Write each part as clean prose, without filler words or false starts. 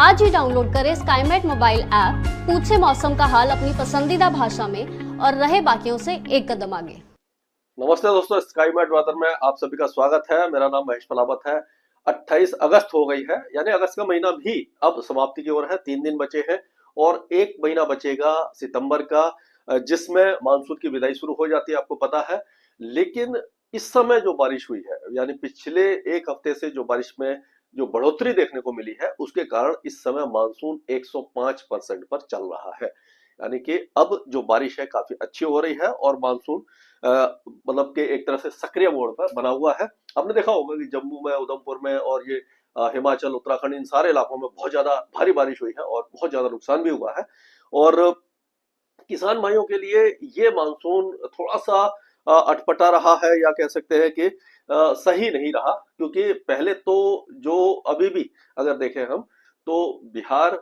आज ही डाउनलोड करें Skymet mobile app, पूछे मौसम का हाल अपनी पसंदीदा भाषा में और रहे बाकियों से एक कदम आगे। नमस्ते दोस्तों, स्काईमेट वेदर में आप सभी का स्वागत है। मेरा नाम महेश पलावत है। 28 अगस्त हो गई है, यानी अगस्त का महीना भी अब समाप्ति की ओर है। 3 दिन बचे हैं और 1 महीना बचेगा सितंबर का, जिसमें मानसून की विदाई शुरू हो जाती है, आपको पता है। लेकिन इस समय जो बारिश हुई है, यानी पिछले 1 हफ्ते से जो बारिश में जो बढ़ोतरी देखने को मिली है, उसके कारण इस समय मानसून 105% पर चल रहा है। यानी कि अब जो बारिश है काफी अच्छी हो रही है और मानसून मतलब के एक तरह से सक्रिय मोड पर बना हुआ है। आपने देखा होगा कि जम्मू में, उधमपुर में और ये हिमाचल, उत्तराखंड, इन सारे इलाकों में बहुत ज्यादा भारी बारिश हुई है और बहुत ज्यादा नुकसान भी हुआ है। और किसान भाइयों के लिए ये मानसून थोड़ा सा अटपटा रहा है, या कह सकते हैं कि सही नहीं रहा, क्योंकि पहले तो जो अभी भी अगर देखें हम, तो बिहार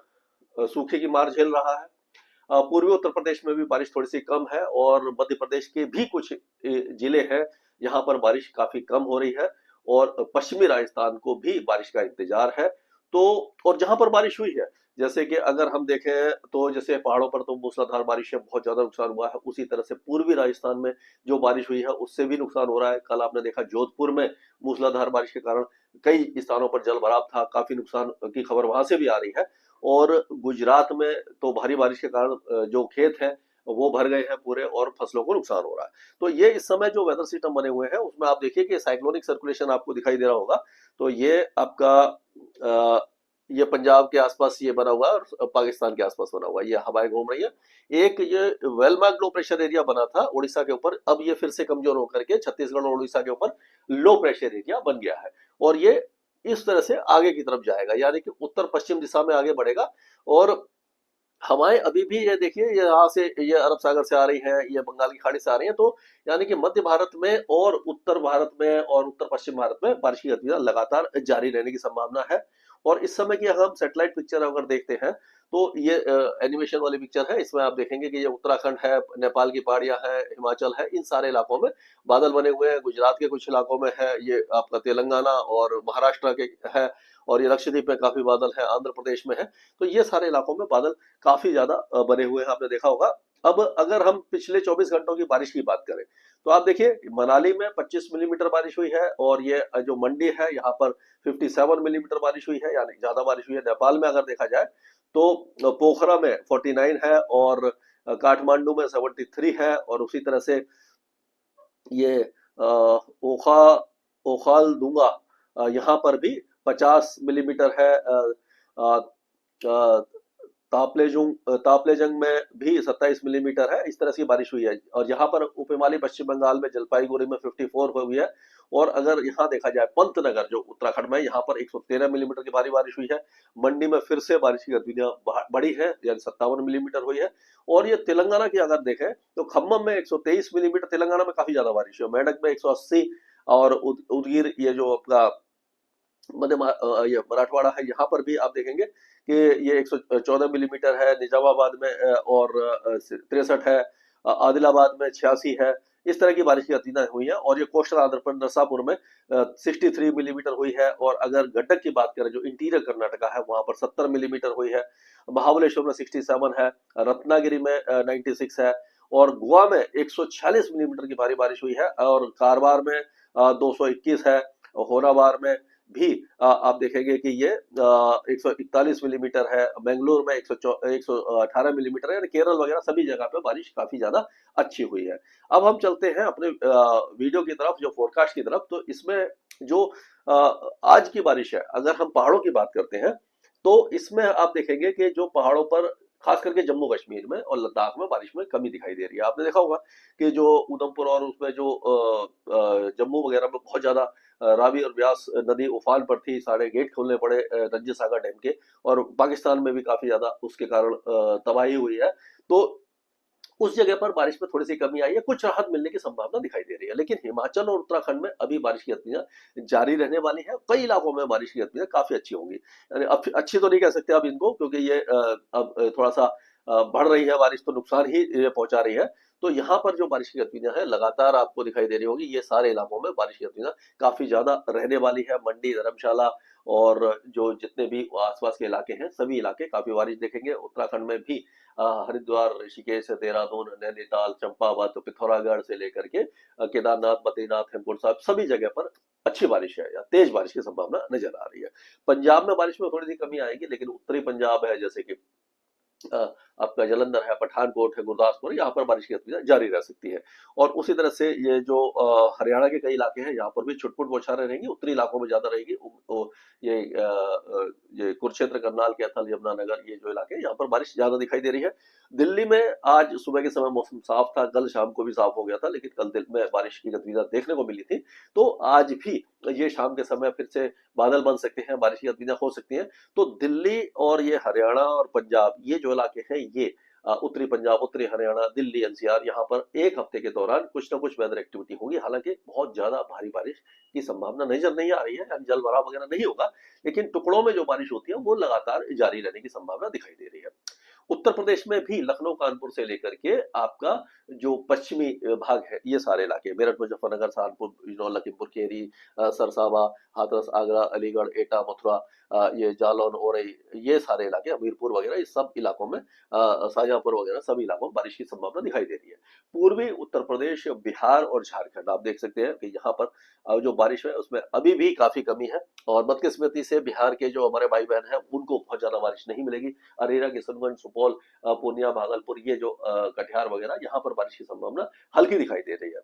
सूखे की मार झेल रहा है। पूर्वी उत्तर प्रदेश में भी बारिश थोड़ी सी कम है और मध्य प्रदेश के भी कुछ जिले हैं जहां पर बारिश काफी कम हो रही है, और पश्चिमी राजस्थान को भी बारिश का इंतजार है। तो और जहां पर बारिश हुई है, जैसे कि अगर हम देखें तो जैसे पहाड़ों पर तो मूसलाधार बारिश है, बहुत ज्यादा नुकसान हुआ है। उसी तरह से पूर्वी राजस्थान में जो बारिश हुई है उससे भी नुकसान हो रहा है। कल आपने देखा जोधपुर में मूसलाधार बारिश के कारण कई स्थानों पर जल भराव था, काफी नुकसान की खबर वहां से भी आ रही है। और गुजरात में तो भारी बारिश के कारण जो खेत हैं वो भर गए हैं पूरे और फसलों को नुकसान हो रहा है। तो ये इस समय जो वेदर सिस्टम बने हुए हैं उसमें आप देखिए कि साइक्लोनिक सर्कुलेशन आपको दिखाई दे रहा होगा। तो ये आपका ये पंजाब के आसपास ये बना हुआ है और पाकिस्तान के आसपास बना हुआ है, ये हवाएं घूम रही है। एक ये well marked low pressure area बना था उड़ीसा के ऊपर, अब ये फिर से कमजोर होकर के छत्तीसगढ़ और उड़ीसा के ऊपर लो प्रेशर एरिया बन गया है, और ये इस तरह से आगे की तरफ जाएगा, यानी कि उत्तर पश्चिम दिशा में आगे बढ़ेगा। और हवाएं अभी भी ये देखिए, ये यहाँ से, ये अरब सागर से आ रही है, ये बंगाल की खाड़ी से आ रही है। तो यानी कि मध्य भारत में और उत्तर भारत में और उत्तर पश्चिम भारत में बारिश की गतिविधियां लगातार जारी रहने की संभावना है। और इस समय की हम सैटेलाइट पिक्चर अगर देखते हैं तो ये एनिमेशन वाली पिक्चर है, इसमें आप देखेंगे कि ये उत्तराखंड है, नेपाल की पहाड़ियां है, हिमाचल है, इन सारे इलाकों में बादल बने हुए हैं। गुजरात के कुछ इलाकों में है, ये आपका तेलंगाना और महाराष्ट्र के है, और ये लक्षद्वीप में काफी बादल है, आंध्र प्रदेश में है। तो ये सारे इलाकों में बादल काफी ज्यादा बने हुए हैं, आपने देखा होगा। अब अगर हम पिछले 24 घंटों की बारिश की बात करें तो आप देखिए मनाली में 25 मिलीमीटर बारिश हुई है, और ये जो मंडी है यहाँ पर 57 मिलीमीटर बारिश हुई है, यानी ज्यादा बारिश हुई है। नेपाल में अगर देखा जाए तो पोखरा में 49 है, और काठमांडू में 73 है, और उसी तरह से ये ओखा ओखाल दूंगा यहाँ पर भी 50 मिलीमीटर है। अ, तापलेजुंग में भी 27 मिलीमीटर है। इस तरह की बारिश हुई है, और यहाँ पर उप हिमालय पश्चिम बंगाल में जलपाईगुड़ी में 54 हुई है। और अगर यहाँ देखा जाए पंतनगर जो उत्तराखंड में, यहाँ पर 113 मिलीमीटर की भारी बारिश हुई है। मंडी में फिर से बारिश की गतिविधियां बढ़ी है, यानी 57 मिलीमीटर हुई है। और ये तेलंगाना की अगर देखें तो खम्मम में 123 मिलीमीटर, तेलंगाना में काफी ज्यादा बारिश हुई है। मेडक में 180, और उदगीर, ये जो आपका ये मराठवाड़ा है, यहाँ पर भी आप देखेंगे कि ये 114 मिलीमीटर है। निजामाबाद में और 63 है। आदिलाबाद में 86 है। इस तरह की बारिश की गतिविधियां हुई है। और ये कोस्टल आंध्र प्रदेश नरसापुर में 63 मिलीमीटर हुई है। और अगर गंडक की बात करें जो इंटीरियर कर्नाटका है, वहां पर 70 मिलीमीटर हुई है। महाबलेश्वर में 67 है, रत्नागिरी में 96 है, और गोवा में 146 मिलीमीटर की भारी बारिश हुई है। और कारवार में 221 है, होनावार में भी आप देखेंगे कि ये 141 मिलीमीटर है। बेंगलुरु में 118 मिलीमीटर है, यानी केरल वगैरह सभी जगह पे बारिश काफी ज्यादा अच्छी हुई है। अब हम चलते हैं अपने वीडियो की तरफ, जो फोरकास्ट की तरफ। तो इसमें जो आज की बारिश है, अगर हम पहाड़ों की बात करते हैं तो इसमें आप देखेंगे कि जो पहाड़ों पर, खास करके जम्मू कश्मीर में और लद्दाख में, बारिश में कमी दिखाई दे रही है। आपने देखा होगा कि जो उधमपुर और उसमें जो जम्मू वगैरह में बहुत ज्यादा रावी और ब्यास नदी उफान पर थी, सारे गेट खोलने पड़े रंजीत सागर डैम के, और पाकिस्तान में भी काफी ज्यादा उसके कारण तबाही हुई है। तो उस जगह पर बारिश में थोड़ी सी कमी आई है, कुछ राहत मिलने की संभावना दिखाई दे रही है। लेकिन हिमाचल और उत्तराखंड में अभी बारिश की गतिविधियां जारी रहने वाली है। कई इलाकों में बारिश की गतिविधियां काफी अच्छी होंगी, यानी अब अच्छी तो नहीं कह सकते अब इनको, क्योंकि ये अब थोड़ा सा बढ़ रही है बारिश, तो नुकसान ही ये पहुंचा रही है। तो यहाँ पर जो बारिश की गतिविधियां है लगातार आपको दिखाई दे रही होगी, ये सारे इलाकों में बारिश की गतिविधियां काफी ज्यादा रहने वाली है। मंडी, धर्मशाला और जो जितने भी आसपास के इलाके हैं सभी इलाके काफी बारिश देखेंगे। उत्तराखंड में भी हरिद्वार, ऋषिकेश, देहरादून, नैनीताल, चंपावत, पिथौरागढ़ से लेकर के केदारनाथ, बद्रीनाथ, हेमकुंड साहब सभी जगह पर अच्छी बारिश है या तेज बारिश की संभावना नजर आ रही है। पंजाब में बारिश में थोड़ी सी कमी आएगी, लेकिन उत्तरी पंजाब है जैसे कि अ, आपका जालंधर है, पठानकोट है, गुरदासपुर, यहाँ पर बारिश की गतिविधियां जारी रह सकती है। और उसी तरह से ये जो हरियाणा के कई इलाके हैं यहाँ पर भी छुटपुट बौछारें रहेंगी, उत्तरी इलाकों में ज्यादा रहेगी। ये कुरुक्षेत्र, करनाल, कैथल, यमुनानगर, ये जो इलाके हैं यहाँ पर बारिश ज्यादा दिखाई दे रही है। दिल्ली में आज सुबह के समय मौसम साफ था, कल शाम को भी साफ हो गया था, लेकिन कल दिल्ली में बारिश की गतिविधियां देखने को मिली थी। तो आज भी ये शाम के समय फिर से बादल बन सकते हैं, बारिश की गतिविधियां हो सकती हैं। तो दिल्ली और ये हरियाणा और पंजाब, ये जो इलाके हैं, ये उत्तरी पंजाब, उत्तरी हरियाणा, दिल्ली, एनसीआर, यहाँ पर एक हफ्ते के दौरान कुछ ना कुछ वेदर एक्टिविटी होगी। हालांकि बहुत ज्यादा भारी बारिश की संभावना नजर नहीं आ रही है, यानी जल भराव वगैरह नहीं होगा, लेकिन टुकड़ों में जो बारिश होती है वो लगातार जारी रहने की संभावना दिखाई दे रही है। उत्तर प्रदेश में भी लखनऊ, कानपुर से लेकर के आपका जो पश्चिमी भाग है, ये सारे इलाके, मेरठ, मुजफ्फरनगर, सहारनपुर, लखीमपुर खीरी, सरसावा, हाथरस, आगरा, अलीगढ़, एटा, मथुरा, ये जालौन, औरई, ये सारे इलाके, हमीरपुर वगैरह, इस सब इलाकों में शाहजहांपुर वगैरह सभी इलाकों में बारिश की संभावना दिखाई दे रही है। पूर्वी उत्तर प्रदेश, बिहार और झारखंड, आप देख सकते हैं कि यहाँ पर जो बारिश है उसमें अभी भी काफी कमी है। और बदकिस्मती से बिहार के जो हमारे भाई बहन हैं उनको बहुत ज्यादा बारिश नहीं मिलेगी। अरेरा, किशनगंज, सुपौल, पूर्णिया, भागलपुर, ये जो कटिहार वगैरह, यहाँ पर बारिश की संभावना हल्की दिखाई दे रही है।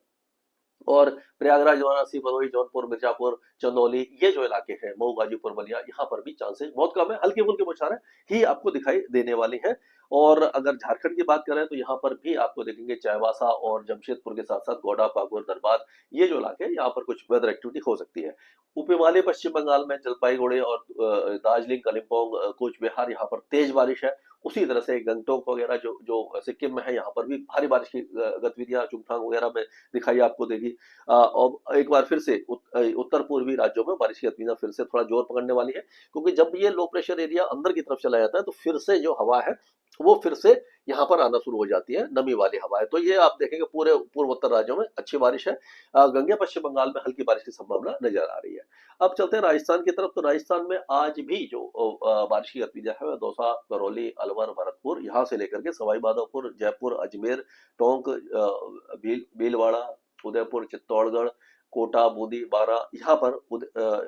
और प्रयागराज, वाराणसी, भदोही, जौनपुर, मिर्जापुर, चंदौली, ये जो इलाके हैं, मऊ, गाजीपुर, बलिया, यहाँ पर भी चांसेस बहुत कम है, हल्की फुल्की बौछारें ही आपको दिखाई देने वाली हैं। और अगर झारखंड की बात करें तो यहाँ पर भी आपको देखेंगे चाईबासा और जमशेदपुर के साथ साथ गोड्डा, पाकुड़, धनबाद, ये जो इलाके हैं यहाँ पर कुछ वेदर एक्टिविटी हो सकती है। उप हिमालय पश्चिम बंगाल में जलपाईगुड़ी और दार्जिलिंग, कालिम्पोंग, कूच बिहार, यहाँ पर तेज बारिश है। उसी तरह से गंगटोक वगैरह जो सिक्किम में है, यहाँ पर भी भारी बारिश की गतिविधियां चुंगथांग वगैरह में दिखाई आपको देगी। और एक बार फिर से उत्तर पूर्वी राज्यों में बारिश की गतिविधियां फिर से थोड़ा जोर पकड़ने वाली है, क्योंकि जब ये लो प्रेशर एरिया अंदर की तरफ चला जाता है तो फिर से जो हवा है वो फिर से यहाँ पर आना शुरू हो जाती है, नमी वाली हवाएं। तो ये आप देखेंगे पूरे पूर्वोत्तर राज्यों में अच्छी बारिश है। गंगे पश्चिम बंगाल में हल्की बारिश की संभावना नजर आ रही है। अब चलते हैं राजस्थान की तरफ। तो राजस्थान में आज भी जो बारिश की गतिविधियां है, दौसा, करौली, अलवर, भरतपुर, यहाँ से लेकर के सवाई माधोपुर, जयपुर, अजमेर, टोंक, भीलवाड़ा, उदयपुर, चित्तौड़गढ़, कोटा, बूंदी, बारा, यहाँ पर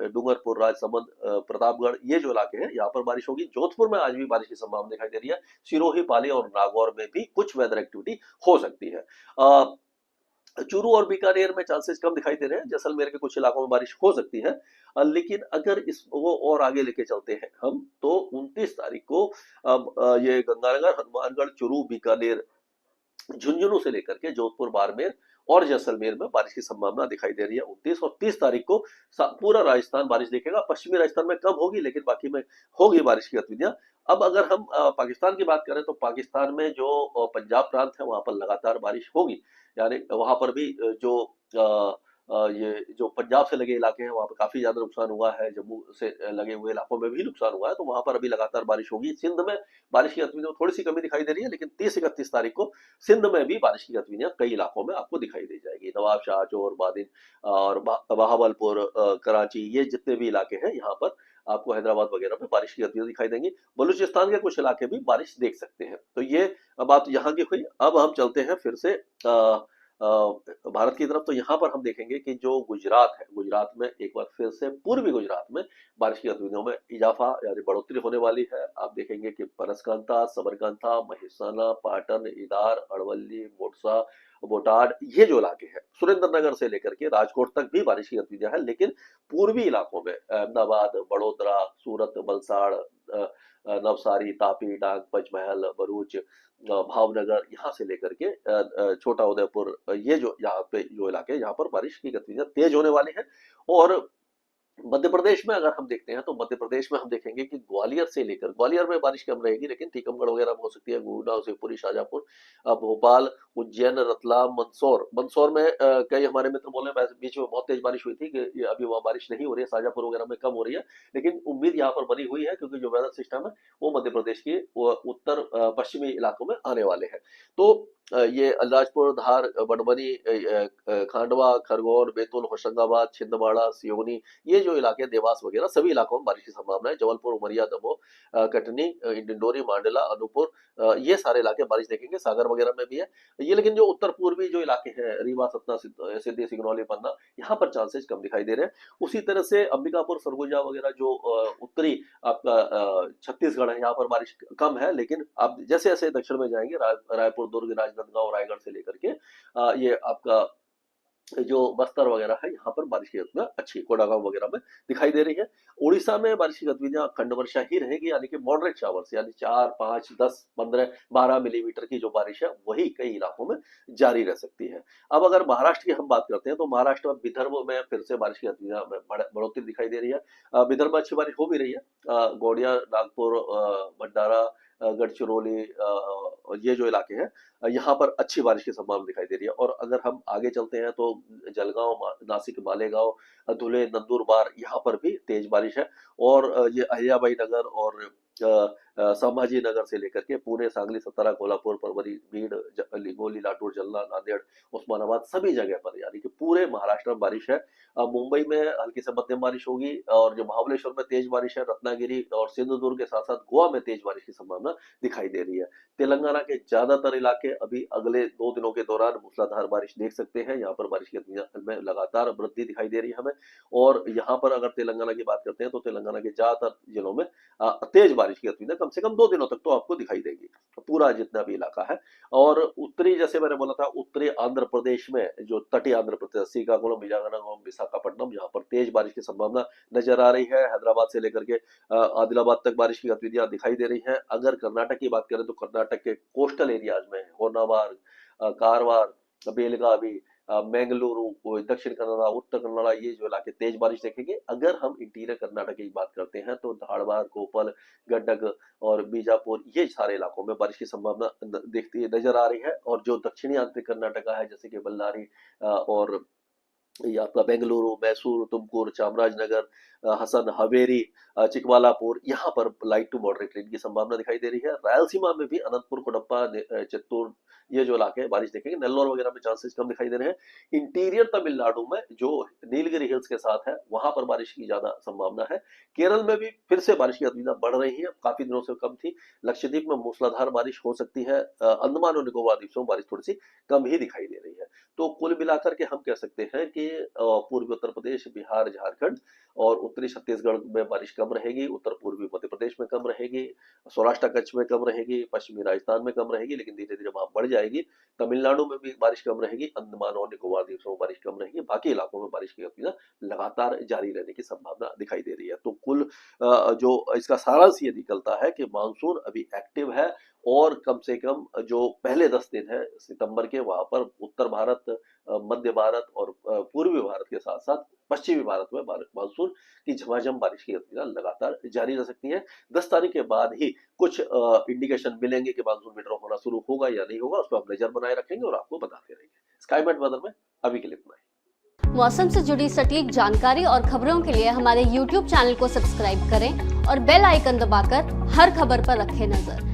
डूंगरपुर, राजसमंद, प्रतापगढ़, ये जो इलाके हैं यहाँ पर बारिश होगी। जोधपुर में आज भी बारिश की संभावना दिखाई दे रही है। सिरोही, पाली और नागौर में भी कुछ वेदर एक्टिविटी हो सकती है। चूरू और बीकानेर में चांसेस कम दिखाई दे रहे हैं। जैसलमेर के कुछ इलाकों में बारिश हो सकती है। लेकिन अगर इस वो और आगे लेके चलते हैं हम, तो 29 तारीख को अब ये गंगानगर, हनुमानगढ़, चूरू, बीकानेर, झुंझुनू से लेकर के जोधपुर, बाड़मेर और जैसलमेर में बारिश की संभावना दिखाई दे रही है। 29 और 30 तारीख को पूरा राजस्थान बारिश देखेगा। पश्चिमी राजस्थान में कम होगी, लेकिन बाकी में होगी बारिश की गतिविधियां। अब अगर हम पाकिस्तान की बात करें तो पाकिस्तान में जो पंजाब प्रांत है वहां पर लगातार बारिश होगी। यानी वहां पर भी जो ये जो पंजाब से लगे इलाके हैं वहां पर काफी ज्यादा नुकसान हुआ है। जम्मू से लगे हुए इलाकों में भी नुकसान हुआ है, तो वहां पर अभी लगातार बारिश होगी। सिंध में बारिश की गतिविधियों में थोड़ी सी कमी दिखाई दे रही है, लेकिन 30-31 तारीख को सिंध में भी बारिश की गतिविधियां कई इलाकों में आपको दिखाई दे जाएगी। नवाबशाह, चोर, बादिन और बहावलपुर, कराची, ये जितने भी इलाके हैं यहाँ पर आपको हैदराबाद वगैरह में बारिश की गतिविधियां दिखाई देंगी। बलूचिस्तान के कुछ इलाके भी बारिश देख सकते हैं। तो ये बात यहाँ की हुई। अब हम चलते हैं फिर से भारत की तरफ। तो यहाँ पर हम देखेंगे कि जो गुजरात है, गुजरात में एक बार फिर से पूर्वी गुजरात में बारिश की गतिविधियों में इजाफा यानी बढ़ोतरी होने वाली है। आप देखेंगे कि बनासकांठा, सबरकांठा, महिसाना, पाटन, इदार, अरवली, मोटसा, बोटाड, ये जो इलाके हैं, सुरेंद्रनगर से लेकर के राजकोट तक भी बारिश की गतिविधियां हैं। लेकिन पूर्वी इलाकों में अहमदाबाद, बड़ोदरा, सूरत, वलसाड़, नवसारी, तापी, डांग, पंचमहल, भरूच, भावनगर, यहाँ से लेकर के छोटा उदयपुर, ये जो यहाँ पे जो इलाके हैं यहाँ पर बारिश की गतिविधियां तेज होने वाली है। और मध्य प्रदेश में अगर हम देखते हैं तो मध्य प्रदेश में हम देखेंगे कि ग्वालियर से लेकर, ग्वालियर में बारिश कम रहेगी, लेकिन टीकमगढ़ वगैरह में हो सकती है, गुना, शिवपुरी, शाजापुर, भोपाल, उज्जैन, रतलाम, मंदसौर में कई हमारे मित्र बोले बीच में बहुत तेज बारिश हुई थी कि ये अभी वहाँ बारिश नहीं हो रही है, शाजापुर वगैरह में कम हो रही है, लेकिन उम्मीद यहाँ पर बनी हुई है क्योंकि जो वेदर सिस्टम है वो मध्य प्रदेश के उत्तर पश्चिमी इलाकों में आने वाले हैं। तो ये अलीराजपुर, धार, बड़मनी, खांडवा, खरगोन, बैतूल, होशंगाबाद, छिंदवाड़ा, सिवनी, ये जो इलाके देवास वगैरह सभी इलाकों में बारिश की संभावना है। जबलपुर, उमरिया, दमोह, कटनी, डिंडोरी, मांडला, अनूपपुर, ये सारे इलाके बारिश देखेंगे। सागर वगैरह में भी है ये, लेकिन जो उत्तर पूर्वी जो इलाके हैं, रीवा, सतना, सिद्धि, सिंगरौली, पन्ना, यहाँ पर चांसेस कम दिखाई दे रहे हैं। उसी तरह से अंबिकापुर, सरगुजा वगैरह जो उत्तरी आपका छत्तीसगढ़ है, यहाँ पर बारिश कम है, लेकिन आप जैसे जैसे दक्षिण में जाएंगे रायपुर, दुर्ग, राजनांदगांव, रायगढ़ से लेकर के ये आपका जो बस्तर वगैरह है, यहाँ पर बारिश की गतिविधियां अच्छी कोडागांव वगैरह में दिखाई दे रही है। उड़ीसा में बारिश की गतिविधियां खंड वर्षा ही रहेगी, यानी कि मॉडरेट शावर्स, यानी 4, 5, 10, 15, 12 मिलीमीटर की जो बारिश है वही कई इलाकों में जारी रह सकती है। अब अगर महाराष्ट्र की हम बात करते हैं तो महाराष्ट्र में विदर्भ में फिर से बारिश की गतिविधियां में बढ़ोतरी दिखाई दे रही है। विदर्भ में अच्छी बारिश हो भी रही है। गोंडिया, नागपुर, भंडारा, गढ़चिरौली, ये जो इलाके हैं यहाँ पर अच्छी बारिश की संभावना दिखाई दे रही है। और अगर हम आगे चलते हैं तो जलगांव, नासिक, मालेगांव, धुले, नंदुरबार, यहाँ पर भी तेज बारिश है। और ये अहिल्याबाई नगर और संभाजी नगर से लेकर के पुणे, सांगली, सतारा, कोल्हापुर, परभणी, बीड, लिंगोली, लातूर, जालना, नांदेड़, उस्मानाबाद, सभी जगह पर यानी कि पूरे महाराष्ट्र में बारिश है। मुंबई में हल्की से मध्यम बारिश होगी और जो महाबलेश्वर में तेज बारिश है, रत्नागिरी और सिंधुदुर्ग के साथ साथ गोवा में तेज बारिश की संभावना दिखाई दे रही है। तेलंगाना के ज्यादातर इलाके अभी अगले 2 दिनों के दौरान मूसलाधार बारिश देख सकते हैं। यहाँ पर बारिश की गतिविधियों में लगातार वृद्धि दिखाई दे रही है हमें। और यहाँ पर अगर तेलंगाना की बात करते हैं तो तेलंगाना के ज्यादातर जिलों में तेज बारिश की गतिविधियां कम से कम 2 दिनों तक तो आपको दिखाई देगी, पूरा जितना भी इलाका है। और उत्तरी, जैसे मैंने बोला था, उत्तरी आंध्र प्रदेश में जो तटीय आंध्र प्रदेश, श्रीकाकुलम, विजयनगरम, विशाखापट्टनम, यहाँ पर तेज बारिश की संभावना नजर आ रही है। हैदराबाद से लेकर के आदिलाबाद तक बारिश की गतिविधियां दिखाई दे रही हैं। अगर कर्नाटक की बात करें तो कर्नाटक के कोस्टल एरियाज में होन्नावर, कारवार, बेलगावी, बेंगलुरु, दक्षिण कन्नड़ा, उत्तर कन्नड़ा, ये जो इलाके तेज बारिश देखेंगे। अगर हम इंटीरियर कर्नाटक की बात करते हैं तो धारवाड़, कोपल, गंडक और बीजापुर, ये सारे इलाकों में बारिश की संभावना दिखती नजर आ रही है। और जो दक्षिणी आंतरिक कर्नाटका है, जैसे कि बल्लारी और ये आपका बेंगलुरु, मैसूर, तुमकुर, चामराजनगर, हसन, हवेरी, चिकवालापुर, यहाँ पर लाइट टू मॉडरेट रेन की संभावना दिखाई दे रही है। रायलसीमा में भी अनंतपुर, कोडप्पा, चित्तूर, ये जो इलाके हैं बारिश देखेंगे। नेल्लोर वगैरह में चांसेस कम दिखाई दे रहे हैं। इंटीरियर तमिलनाडु में जो नीलगिरी हिल्स के साथ है वहां पर बारिश की ज्यादा संभावना है। केरल में भी फिर से बारिश की गतिविधियां बढ़ रही है, काफी दिनों से कम थी। लक्षद्वीप में मूसलाधार बारिश हो सकती है। अंडमान और निकोबार द्वीपों में बारिश थोड़ी सी कम ही दिखाई दे रही है। तो कुल मिलाकर के हम कह सकते हैं कि पूर्वी उत्तर प्रदेश, बिहार, झारखंड और उत्तरी छत्तीसगढ़ में बारिश कम रहेगी। उत्तर पूर्वी मध्य प्रदेश में कम रहेगी। सौराष्ट्र कच्छ में कम रहेगी। पश्चिमी राजस्थान में कम रहेगी, लेकिन धीरे धीरे वहां बढ़ जाएगी। तमिलनाडु में भी बारिश कम रहेगी। अंडमान और निकोबार द्वीपों में बारिश कम रहेगी। बाकी इलाकों में बारिश की गतिविधियां लगातार जारी रहने की संभावना दिखाई दे रही है। तो कुल जो इसका सारांश ये निकलता है कि मानसून अभी एक्टिव है और कम से कम जो पहले 10 दिन है सितंबर के, वहां पर उत्तर भारत, मध्य भारत और पूर्वी भारत के साथ साथ पश्चिमी भारत में मानसून की झमाझम बारिश की गतिविधियां लगातार जारी रह सकती है। 10 तारीख के बाद ही कुछ इंडिकेशन मिलेंगे कि मानसून विड्रॉ होना शुरू होगा या नहीं होगा, उस पर हम नजर बनाए रखेंगे और आपको बताते रहेंगे। स्काईमेट वेदर में अभी के लिए इतना ही। मौसम से जुड़ी सटीक जानकारी और खबरों के लिए हमारे YouTube चैनल को सब्सक्राइब करें और बेल आइकन दबाकर हर खबर पर रखें नजर।